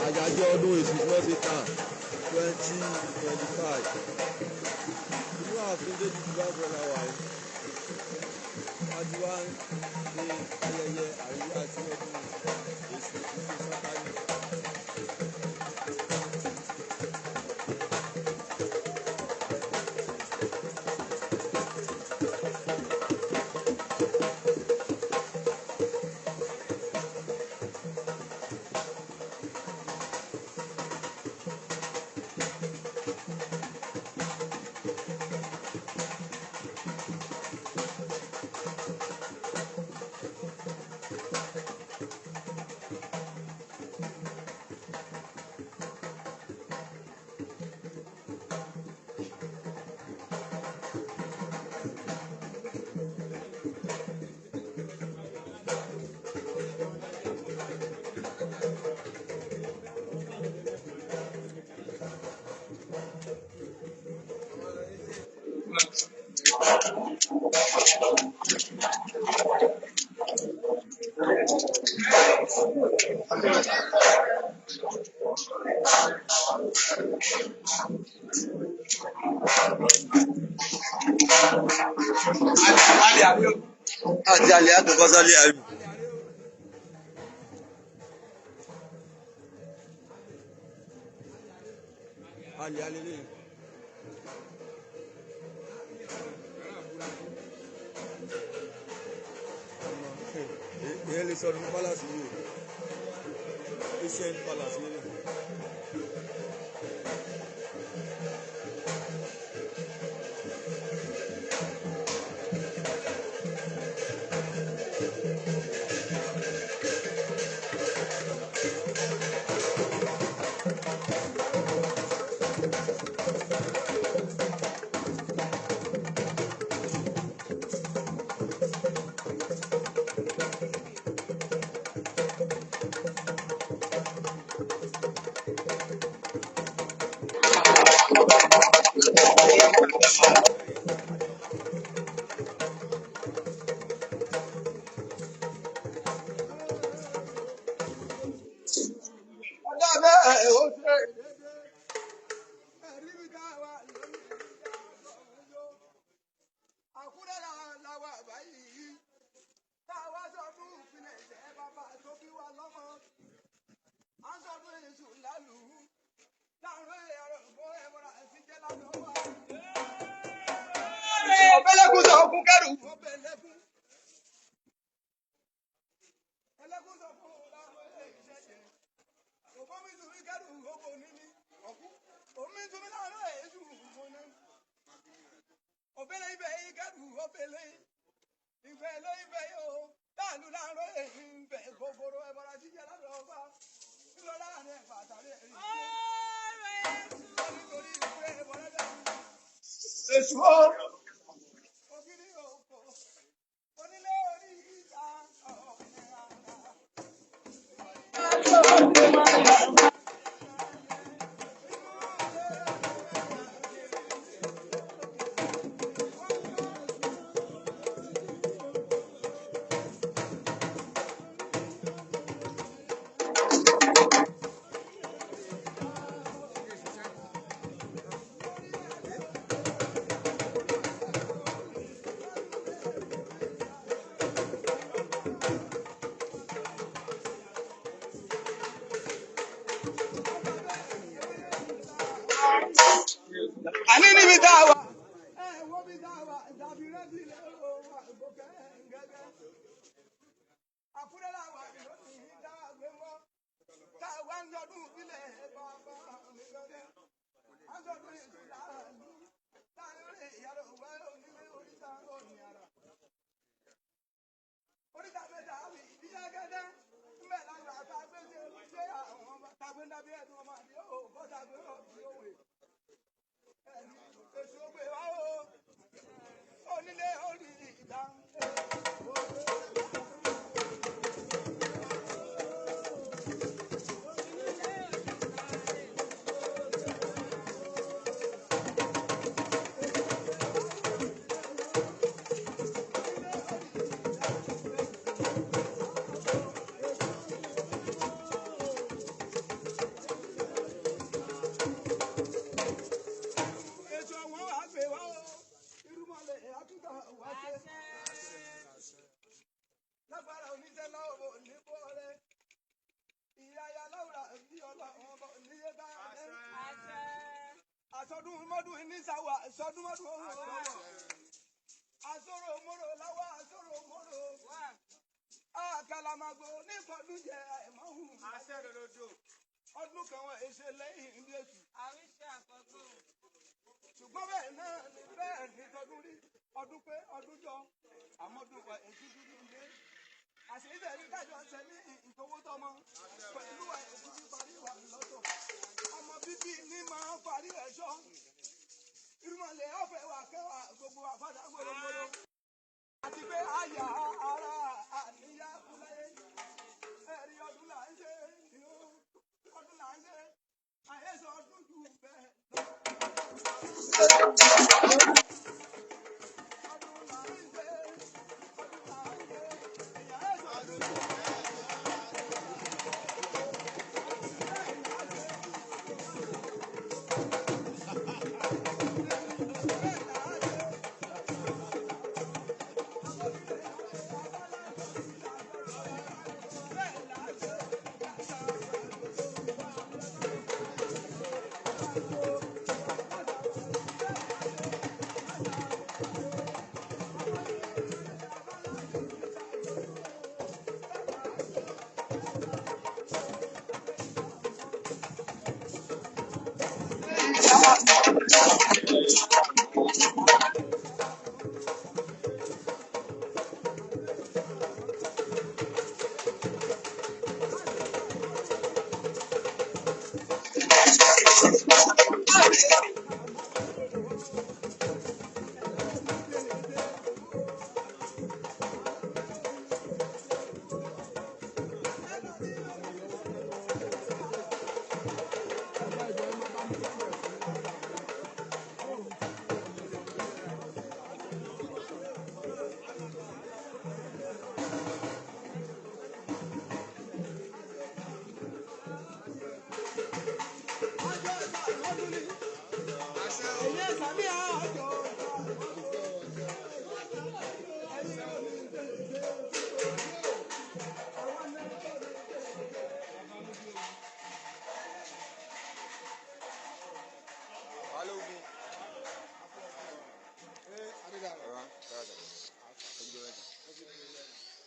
àyájọ́ ọdún ìsìnkú ti tàn 2025 inú ààfin Déjì Gbàgbọ́ la wà yìí a ti wá ṣe ayẹyẹ àríyá àti ọdún ìsìnkú sátánì. àti àlẹ́ àtọ̀kọ́sálẹ̀ àrí. àlẹ́ àlẹ́ lẹ́yìn. ìyẹn lè sọ̀rọ̀ ní palace yìí o ancient palace yìí. ọbẹ̀lẹ́kùn sọ fún kẹrù. Obele ibe ikeru obele ibe lo ibe yo talu la ro ibe gogoro e bora ti je la do ba lo la ni e pa tare ri nítorí ibe e bora da Èṣù o ogiri oko onílé orí ìta ani ni mi ta wa wo mi ta wa dabi re bi le o wa go ke ngege afure la wa ni lo ni da gbe mo ta wa njodun bile baba mi gege anjodun isu la lu ta re yaro wa o ni le orita o ni ara orita me da wi bi agede mbe la wa ta gbe se àwọn ta gbe nda bi edun ma di o ko ta gbe ro bi o we Èṣù gbé wá o onílé orí ìta. Asọdún mọ́dún ní sáwà asọdún mọ́dún asọ̀rọ̀ mọ́rọ̀ láwà asọ̀rọ̀ mọ́rọ̀ àkàlàmàgbò ní kọdún jẹ ẹ̀mọ́hùn ọdún kan wọn èsè lẹ́yìn ní èṣù. Ṣùgbọ́n bẹ́ẹ̀ náà ní bẹ́ẹ̀ ní tọdún rí ọdún pé ọdún jọ àmọ́dún wa èṣù dúdú ilé àṣeyíṣẹ́ rí kájọ ṣe ní ìtòwótọ́mọ pẹ̀lú èṣù parí wà lọ́tọ̀ ọmọ bíbí ní máa ń parí ẹ̀ṣọ́ irúmọ̀lẹ̀ ọ̀fẹ́ wà kẹwàá gbogbo àfàdà gbòrògbòrò àti pé àyà ara àníyá kúláyé ẹ̀rí ọdún là ń ṣe ọdún là ń ṣe àyẹ̀sọ̀ ọdún jù bẹ́ẹ̀ ọdún là ń ṣe.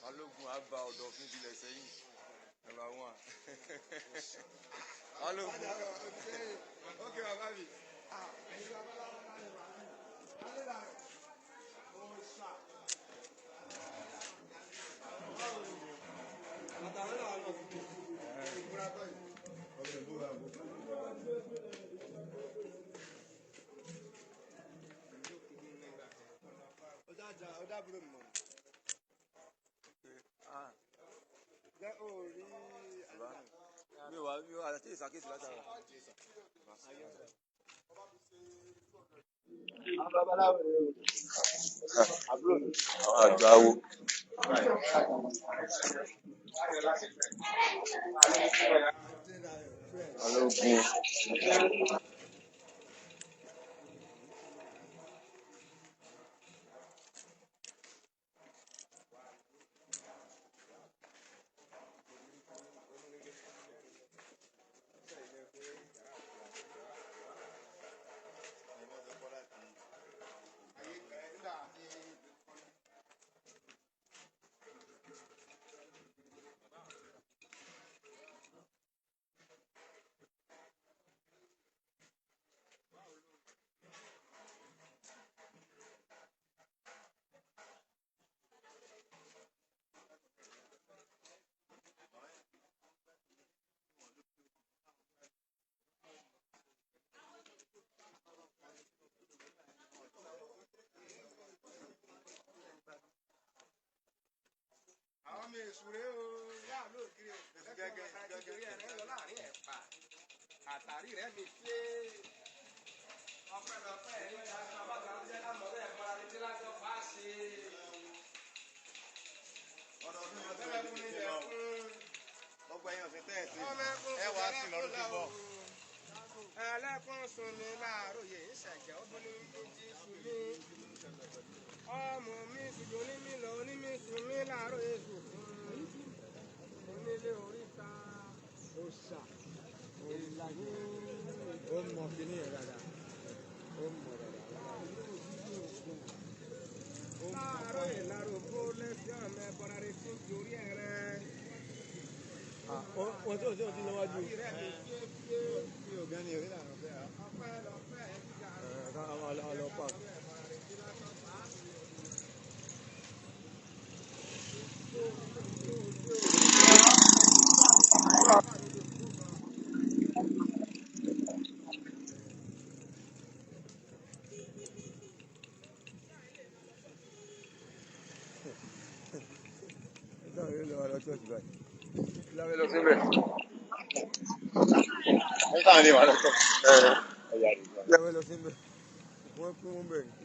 Balógun àgbà ọ̀dọ̀ fún ìbílẹ̀ sẹ́yìn number one. Balógun. Okay, bàbá mi. Mi ò àti ìsàkíyèsí látara. Àwọn àjọ awo. Balógun. mi ìṣúré o yá lóògiri o gẹ́gẹ́ rẹ lọ láàrin ẹ̀pà àtàrí rẹ mi ṣe ọpẹ́lọpẹ́ ẹ lọjà bàbá kan jẹ lánàá rẹ bọra ní tíláṣọ fàáṣe ọ̀dọ̀ mi ò tẹ́lẹ̀ fún ilẹ̀ fún ọgbà ẹ̀yàn sí tẹ́ẹ̀sì ẹ wá sí lọ́dún tí bọ̀. ẹlẹ́kùn sùn mi láàárọ̀yè ìṣẹ̀jẹ̀ ọdún ní méjì sùn mí ọmọ mi sùn onímì lọ onímì sùn mí láàárọ̀yè sùn onílé oríta òòṣà ìlànà ó mọ kíní yẹn dáadáa ó mọ dáadáa. láàárọ̀yè lárògbó lẹ́sìn ọ̀nà ẹ̀bọ̀ra rẹ̀ tún torí ẹ̀ rẹ̀. wọ́n tí ò ti lọ́wọ́jú. mi ò gán ni èrí lànà fẹ́ ha. ká a lọ pa. Lávelo siempre. Esta me va a lávelo siempre. Muy común ven.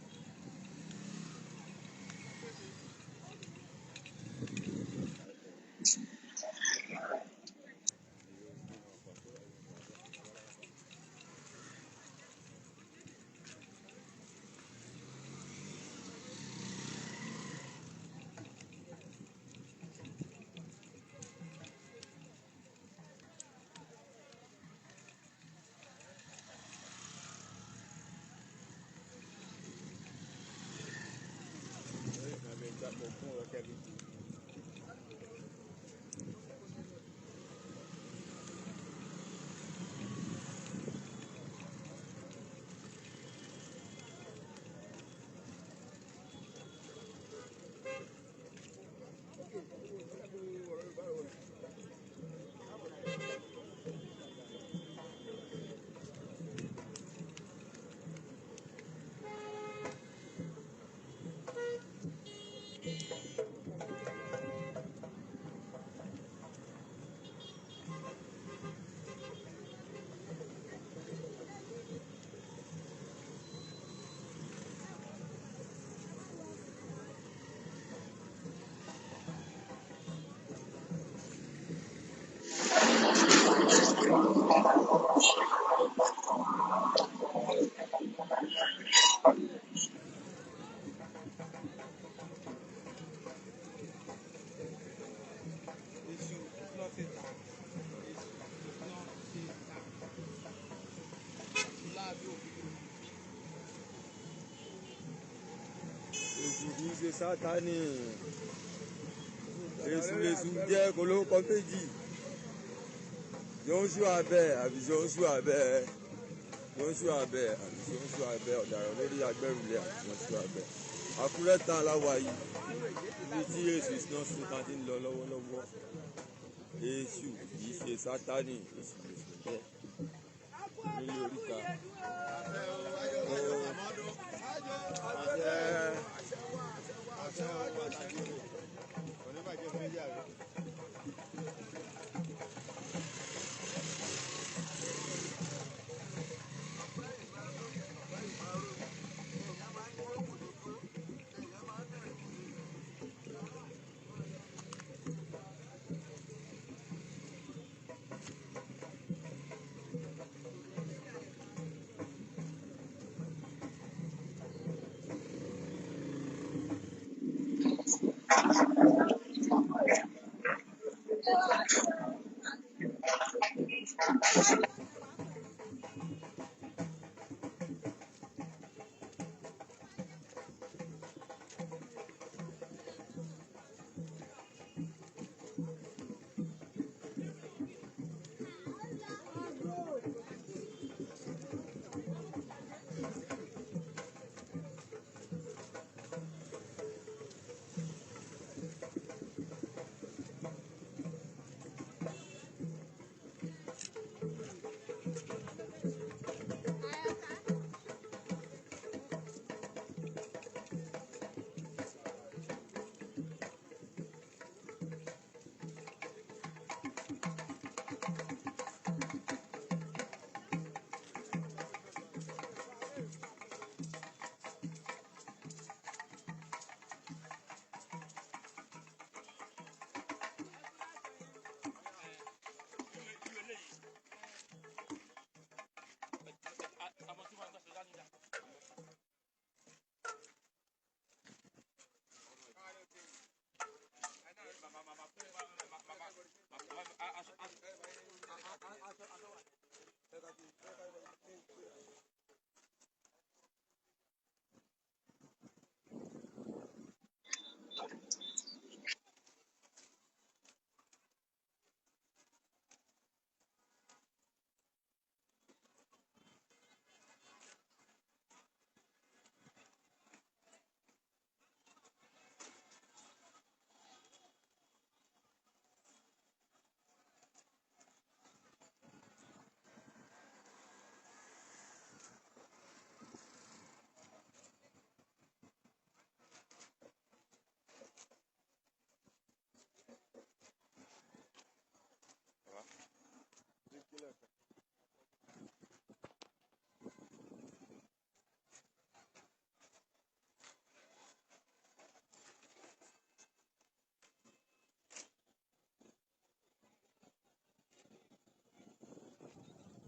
èṣù kì í ṣe sátánì èṣù jẹ́ kólókọ méjì Joshua bẹ́ẹ̀ àbí Joshua bẹ́ẹ̀ Joshua bẹ́ẹ̀ àbí Joshua bẹ́ẹ̀ ọ̀daràn lórí agbẹ́rùlé àbí Joshua bẹ́ẹ̀ Àkúrẹ́ tán aláwa yìí ibi tí èṣù ìṣúná sùn tá ti ń lọ lọ́wọ́lọ́wọ́ èṣù kì í ṣe sátánì èṣù jẹ́ nílé oríta.